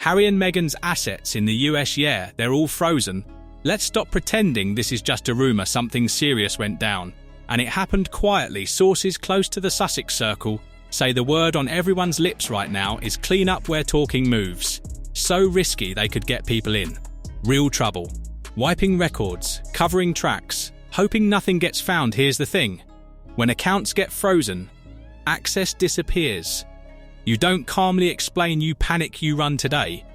Harry and Meghan's assets in the US, yeah, they're all frozen. Let's stop pretending this is just a rumour. Something serious went down. And it happened quietly. Sources close to the Sussex circle say the word on everyone's lips right now is clean up where talking moves. So risky they could get people in. Real trouble. Wiping records, covering tracks, hoping nothing gets found. Here's the thing. When accounts get frozen, access disappears. You don't calmly explain, you panic, you run today.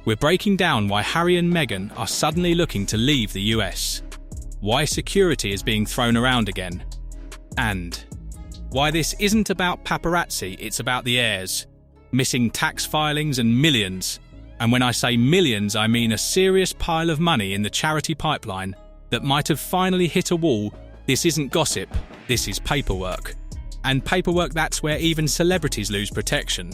We're breaking down why Harry and Meghan are suddenly looking to leave the US, why security is being thrown around again, and why this isn't about paparazzi, it's about the heirs, missing tax filings and millions. And when I say millions, I mean a serious pile of money in the charity pipeline that might have finally hit a wall. This isn't gossip, this is paperwork. And paperwork, that's where even celebrities lose protection.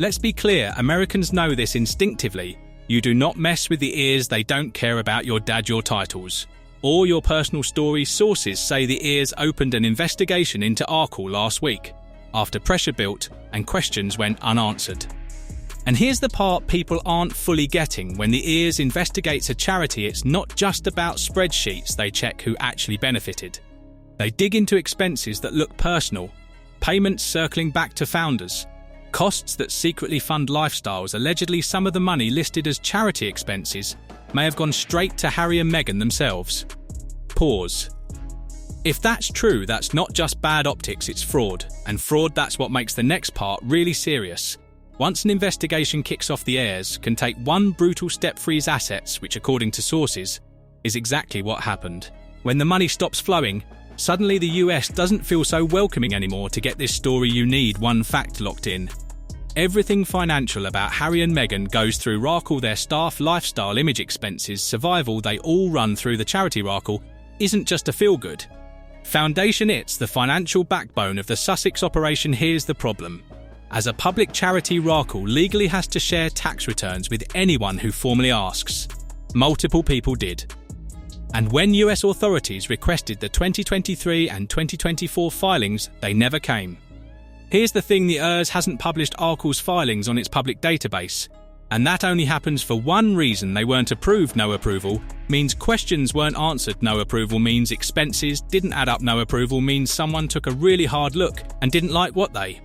Let's be clear, Americans know this instinctively. You do not mess with the ears, they don't care about your dad, your titles, or your personal story. Sources say the ears opened an investigation into Markle last week, after pressure built and questions went unanswered. And here's the part people aren't fully getting. When the ears investigates a charity, it's not just about spreadsheets. They check who actually benefited. They dig into expenses that look personal, payments circling back to founders, costs that secretly fund lifestyles. Allegedly, some of the money listed as charity expenses may have gone straight to Harry and Meghan themselves. Pause. If that's true, that's not just bad optics, it's fraud. And fraud, that's what makes the next part really serious. Once an investigation kicks off, the heirs can take one brutal step: freeze assets, which according to sources is exactly what happened. When the money stops flowing, suddenly the US doesn't feel so welcoming anymore. To get this story, you need one fact locked in. Everything financial about Harry and Meghan goes through Markle. Their staff, lifestyle, image expenses, survival, they all run through the charity. Markle isn't just a feel-good foundation, it's the financial backbone of the Sussex operation. Here's the problem. As a public charity, Markle legally has to share tax returns with anyone who formally asks. Multiple people did. And when US authorities requested the 2023 and 2024 filings, they never came. Here's the thing, the heirs hasn't published Markle's filings on its public database. And that only happens for one reason: they weren't approved. No approval means questions weren't answered. No approval means expenses didn't add up. No approval means someone took a really hard look and didn't like what they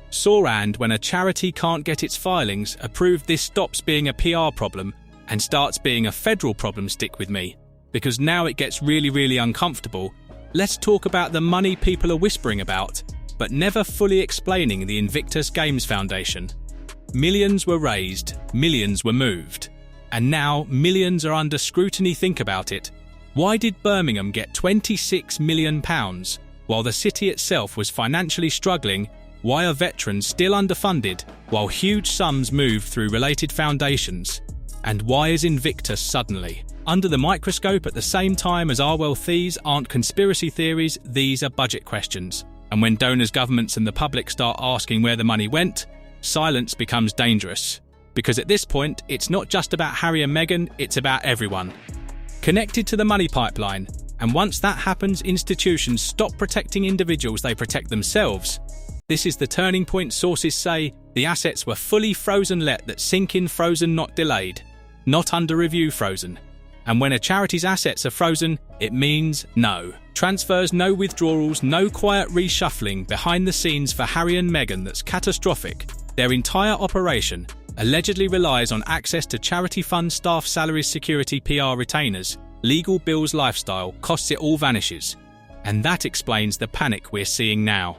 saw. And when a charity can't get its filings approved, this stops being a PR problem and starts being a federal problem. Stick with me, because now it gets really uncomfortable. Let's talk about the money people are whispering about, but never fully explaining. The Invictus Games Foundation. Millions were raised, millions were moved, and now millions are under scrutiny. Think about it. Why did Birmingham get £26 million while the city itself was financially struggling? Why are veterans still underfunded while huge sums moved through related foundations? And why is Invictus suddenly under the microscope at the same time as our wealth? These aren't conspiracy theories, these are budget questions. And when donors, governments and the public start asking where the money went, silence becomes dangerous. Because at this point, it's not just about Harry and Meghan, it's about everyone connected to the money pipeline. And once that happens, institutions stop protecting individuals, they protect themselves. This is the turning point. Sources say the assets were fully frozen. Let that sink in. Frozen, not delayed, not under review, frozen. And when a charity's assets are frozen, it means no transfers, no withdrawals, no quiet reshuffling behind the scenes for Harry and Meghan. That's catastrophic. Their entire operation allegedly relies on access to charity funds, staff salaries, security, PR, retainers, legal bills, lifestyle costs. It all vanishes. And that explains the panic we're seeing now.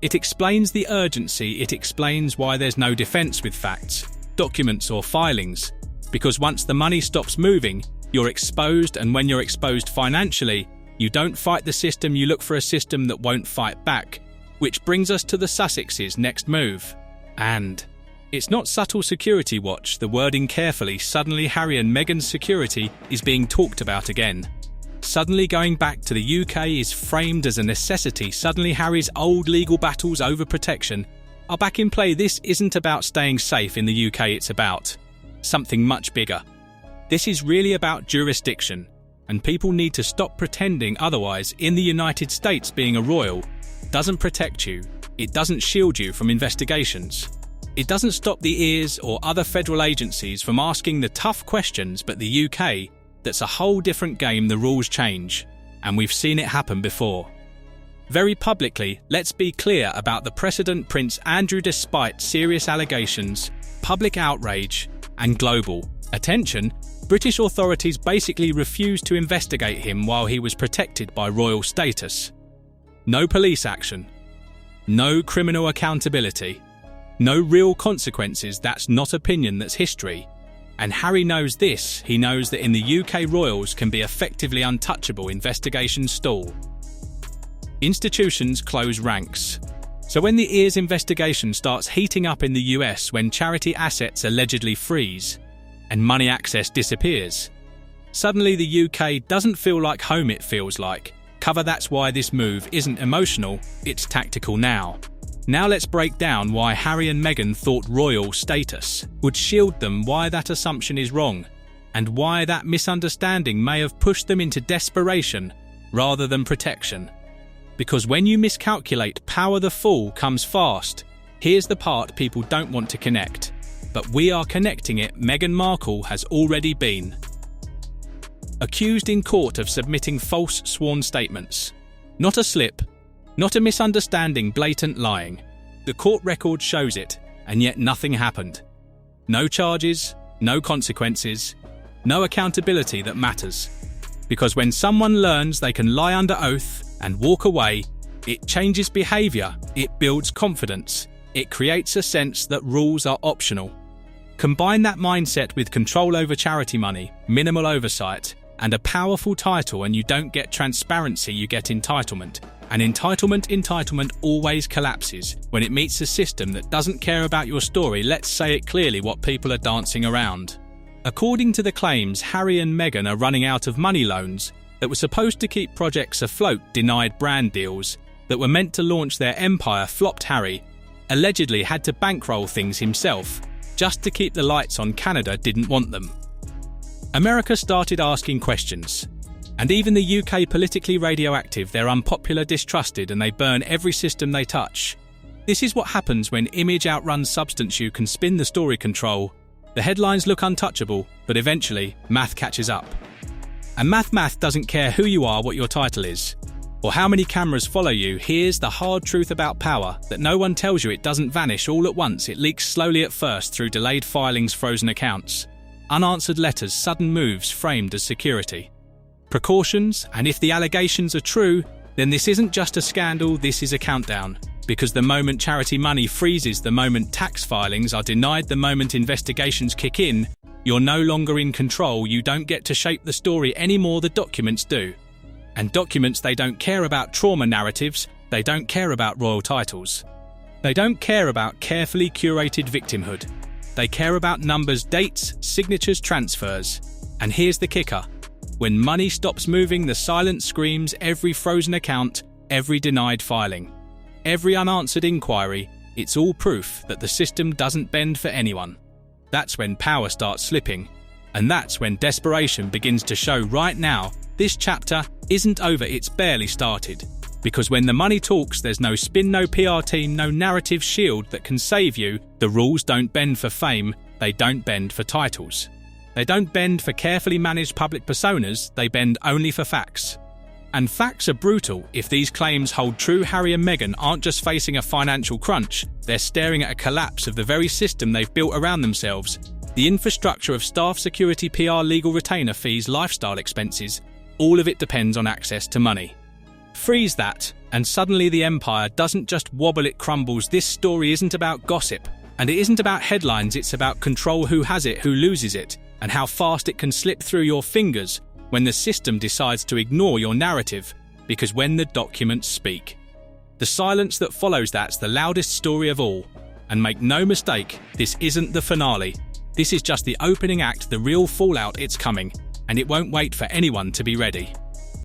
It explains the urgency. It explains why there's no defense with facts, documents or filings. Because once the money stops moving, you're exposed, and when you're exposed financially, you don't fight the system, you look for a system that won't fight back. Which brings us to the Sussexes' next move. And it's not subtle. Security watch the wording carefully. Suddenly Harry and Meghan's security is being talked about again. Suddenly going back to the UK is framed as a necessity. Suddenly Harry's old legal battles over protection are back in play. This isn't about staying safe in the UK, it's about something much bigger. This is really about jurisdiction, and people need to stop pretending otherwise. In the United States, being a royal doesn't protect you, it doesn't shield you from investigations. It doesn't stop the ears or other federal agencies from asking the tough questions, but the UK, that's a whole different game. The rules change, and we've seen it happen before. Very publicly, let's be clear about the precedent. Prince Andrew, despite serious allegations, public outrage, and global attention, British authorities basically refused to investigate him while he was protected by royal status. No police action, no criminal accountability, no real consequences. That's not opinion, that's history. And Harry knows this. He knows that in the UK, royals can be effectively untouchable. Investigations stall. Institutions close ranks. So when the ears investigation starts heating up in the US, when charity assets allegedly freeze and money access disappears, suddenly the UK doesn't feel like home, it feels like cover. That's why this move isn't emotional, it's tactical now. Now let's break down why Harry and Meghan thought royal status would shield them, why that assumption is wrong, and why that misunderstanding may have pushed them into desperation rather than protection. Because when you miscalculate power, the fall comes fast. Here's the part people don't want to connect, but we are connecting it. Meghan Markle has already been accused in court of submitting false sworn statements. Not a slip, not a misunderstanding, blatant lying. The court record shows it, and yet nothing happened. No charges, no consequences, no accountability that matters. Because when someone learns they can lie under oath and walk away, it changes behaviour, it builds confidence, it creates a sense that rules are optional. Combine that mindset with control over charity money, minimal oversight, and a powerful title, and you don't get transparency, you get entitlement. And entitlement always collapses when it meets a system that doesn't care about your story. Let's say it clearly what people are dancing around. According to the claims, Harry and Meghan are running out of money. Loans that were supposed to keep projects afloat denied, brand deals that were meant to launch their empire flopped. Harry allegedly had to bankroll things himself just to keep the lights on. Canada didn't want them. America started asking questions. And even the UK, politically radioactive, they're unpopular, distrusted, and they burn every system they touch. This is what happens when image outruns substance. You can spin the story control. The headlines look untouchable, but eventually math catches up. And math doesn't care who you are, what your title is, or how many cameras follow you. Here's the hard truth about power that no one tells you. It doesn't vanish all at once. It leaks slowly at first through delayed filings, frozen accounts, unanswered letters, sudden moves framed as security, precautions. And if the allegations are true, then this isn't just a scandal, this is a countdown. Because the moment charity money freezes, the moment tax filings are denied, the moment investigations kick in, you're no longer in control. You don't get to shape the story anymore, the documents do. And documents, they don't care about trauma narratives, they don't care about royal titles. They don't care about carefully curated victimhood. They care about numbers, dates, signatures, transfers. And here's the kicker. When money stops moving, the silence screams. Every frozen account, every denied filing, every unanswered inquiry, it's all proof that the system doesn't bend for anyone. That's when power starts slipping, and that's when desperation begins to show. Right now, this chapter isn't over, it's barely started. Because when the money talks, there's no spin, no PR team, no narrative shield that can save you. The rules don't bend for fame, they don't bend for titles. They don't bend for carefully managed public personas, they bend only for facts. And facts are brutal. If these claims hold true, Harry and Meghan aren't just facing a financial crunch, they're staring at a collapse of the very system they've built around themselves. The infrastructure of staff, security, PR, legal, retainer fees, lifestyle expenses, all of it depends on access to money. Freeze that, and suddenly the empire doesn't just wobble, it crumbles. This story isn't about gossip, and it isn't about headlines, it's about control. Who has it, who loses it, and how fast it can slip through your fingers when the system decides to ignore your narrative. Because when the documents speak, the silence that follows, that's the loudest story of all. And make no mistake, this isn't the finale. This is just the opening act, the real fallout. It's coming, and it won't wait for anyone to be ready.